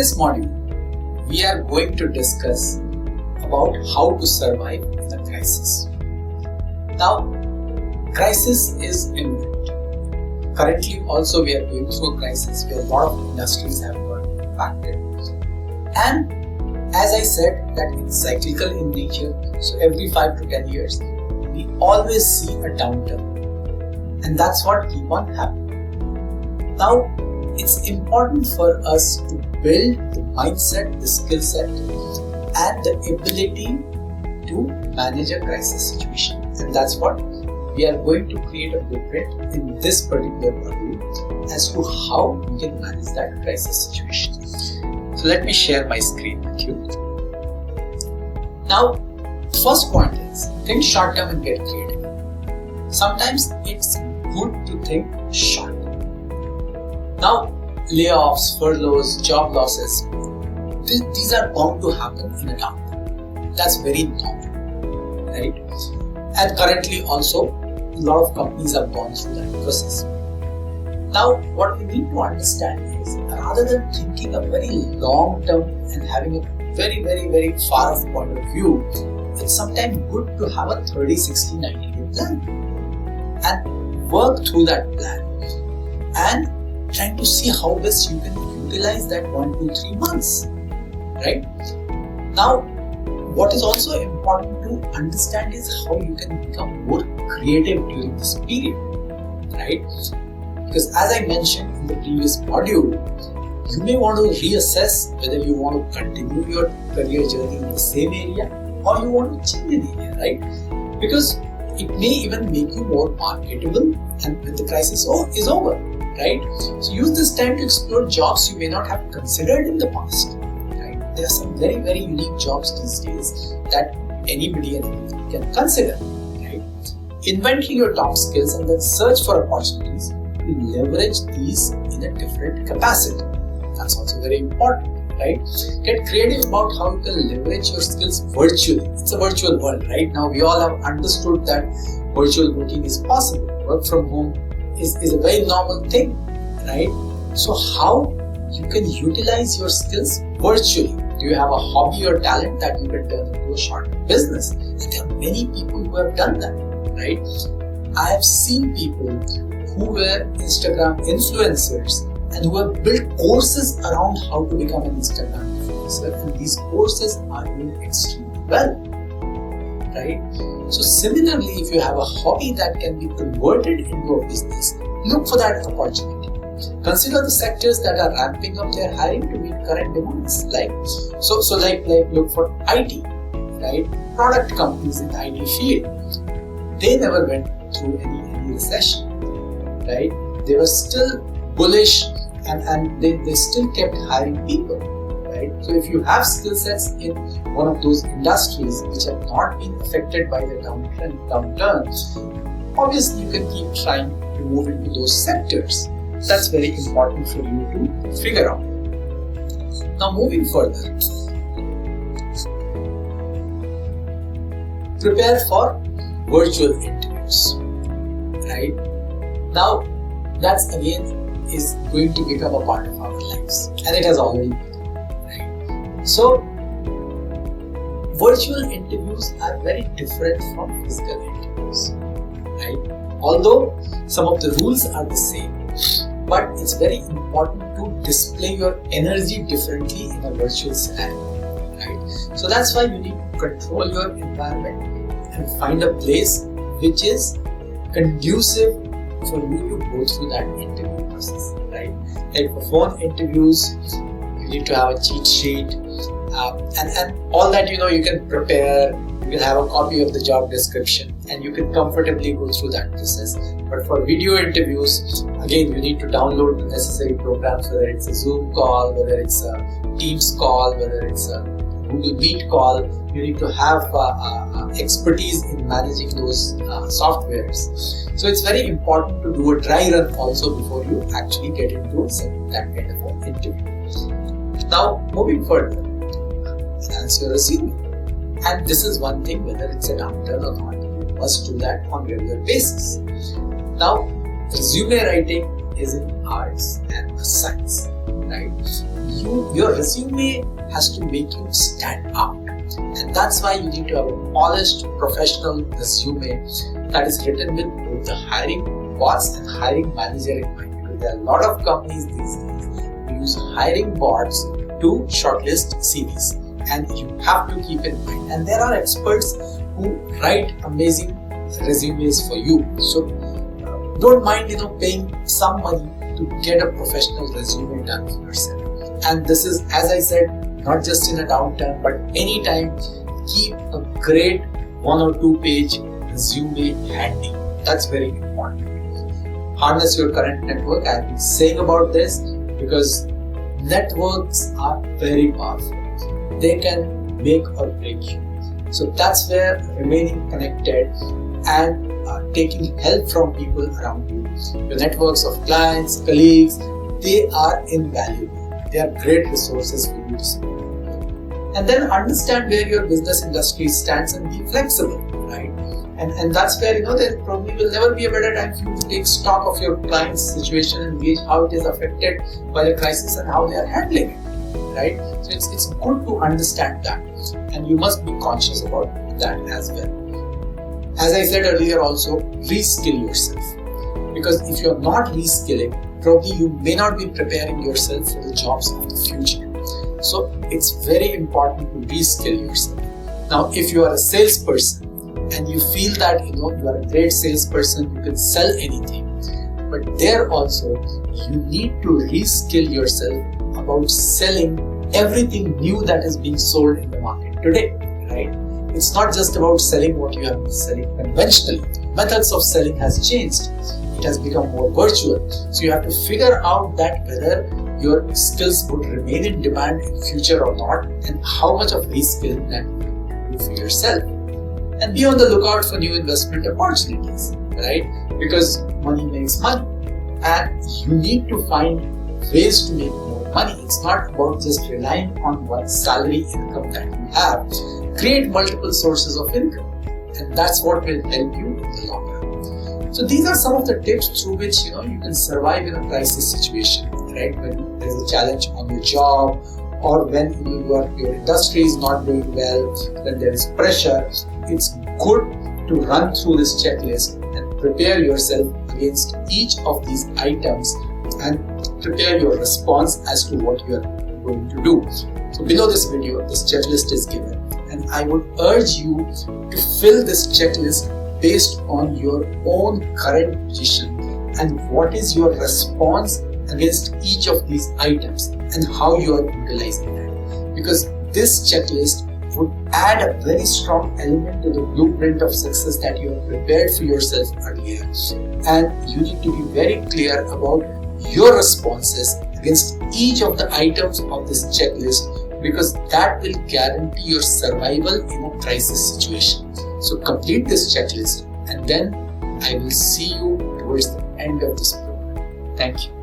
this module, we are going to discuss about how to survive in a crisis. Now, crisis is imminent. Currently also we are going through a crisis where a lot of industries have got impacted. And as I said that it's cyclical in nature, so every 5 to 10 years, we always see a downturn. And that's what keep on happening. Now, it's important for us to build the mindset, the skill set, and the ability to manage a crisis situation. And that's what we are going to create a blueprint in this particular module as to how we can manage that crisis situation. So let me share my screen with you. Now, first point is think short term and get creative. Sometimes it's good to think short. Now, layoffs, furloughs, job losses, these are bound to happen in a downturn. That's very normal, right? And currently also, a lot of companies have gone through that process. Now, what we need to understand is rather than thinking a very long term and having a very, very, very far off point of view, it's sometimes good to have a 30, 60, 90 day plan and work through that plan and trying to see how best you can utilize that 1, 2, 3 months, right? Now, what is also important to understand is how you can become more creative during this period, right? Because as I mentioned in the previous module, you may want to reassess whether you want to continue your career journey in the same area or you want to change an area, right? Because it may even make you more marketable and when the crisis is over, right? So use this time to explore jobs you may not have considered in the past. There are some very, very unique jobs these days that anybody and anyone can consider, right? Inventory your top skills and then search for opportunities to leverage these in a different capacity. That's also very important, right? Get creative about how you can leverage your skills virtually. It's a virtual world, right? Now we all have understood that virtual working is possible. Work from home is a very normal thing, right? So how you can utilize your skills virtually. Do you have a hobby or talent that you can turn into a short business? And there are many people who have done that, right? I have seen people who were Instagram influencers and who have built courses around how to become an Instagram influencer, and these courses are doing extremely well, right? So similarly, if you have a hobby that can be converted into a business, look for that opportunity. Consider the sectors that are ramping up their hiring to meet current demands. Like look for IT, right? Product companies in the IT field. They never went through any recession, right? They were still bullish and they still kept hiring people, right? So if you have skill sets in one of those industries which have not been affected by the downturn, obviously you can keep trying to move into those sectors. That's very important for you to figure out. Now moving further, prepare for virtual interviews, right? Now that's again is going to become a part of our lives and it has already been, right? So virtual interviews are very different from physical interviews, right? Although some of the rules are the same, but it's very important to display your energy differently in a virtual scenario, right? So that's why you need to control your environment and find a place which is conducive for you to go through that interview process, right? Like for phone interviews, you need to have a cheat sheet and all that, you can prepare. You can have a copy of the job description and you can comfortably go through that process. But for video interviews, again, you need to download the necessary programs, whether it's a Zoom call, whether it's a Teams call, whether it's a Google Meet call. You need to have expertise in managing those softwares. So it's very important to do a dry run also before you actually get into that kind of an interview. Now, moving further, enhance your resume. And this is one thing, whether it's a downturn or not, you must do that on a regular basis. Now, resume writing is an arts and a science. right? Your resume has to make you stand out. And that's why you need to have a polished, professional resume that is written with both the hiring bots and hiring manager in mind. Because there are a lot of companies these days who use hiring bots to shortlist CVs. And you have to keep in mind. And there are experts who write amazing resumes for you. So don't mind, paying some money to get a professional resume done for yourself. And this is, as I said, not just in a downturn, but anytime, keep a great 1 or 2 page resume handy. That's very important. Harness your current network. I've been saying about this because networks are very powerful. They can make or break you. So that's where remaining connected and taking help from people around you. Your networks of clients, colleagues, they are invaluable. They are great resources for you to support. And then understand where your business industry stands and be flexible, right? And that's where, there probably will never be a better time for you to take stock of your client's situation and gauge how it is affected by the crisis and how they are handling it, right? So it's good to understand that, and you must be conscious about that as well. As I said earlier also, reskill yourself. Because if you're not reskilling, probably you may not be preparing yourself for the jobs of the future. So it's very important to reskill yourself. Now, if you are a salesperson and you feel that you are a great salesperson, you can sell anything. But there also, you need to reskill yourself about selling everything new that is being sold in the market today, right? It's not just about selling what you have been selling conventionally. Methods of selling has changed. It has become more virtual. So you have to figure out that whether your skills would remain in demand in future or not, and how much of reskilling that you can do for yourself. And be on the lookout for new investment opportunities, right? Because money makes money, and you need to find ways to make more money. It's not about just relying on one salary income that you have. Create multiple sources of income, and that's what will help you in the long run. So these are some of the tips through which you can survive in a crisis situation, right? When there's a challenge on your job, or when your industry is not doing well, when there is pressure, it's good to run through this checklist and prepare yourself against each of these items and prepare your response as to what you are going to do. So below this video, this checklist is given, and I would urge you to fill this checklist based on your own current position and what is your response against each of these items and how you are utilizing that. Because this checklist would add a very strong element to the blueprint of success that you have prepared for yourself earlier. And you need to be very clear about your responses against each of the items of this checklist, because that will guarantee your survival in a crisis situation. So complete this checklist, and then I will see you towards the end of this program. Thank you.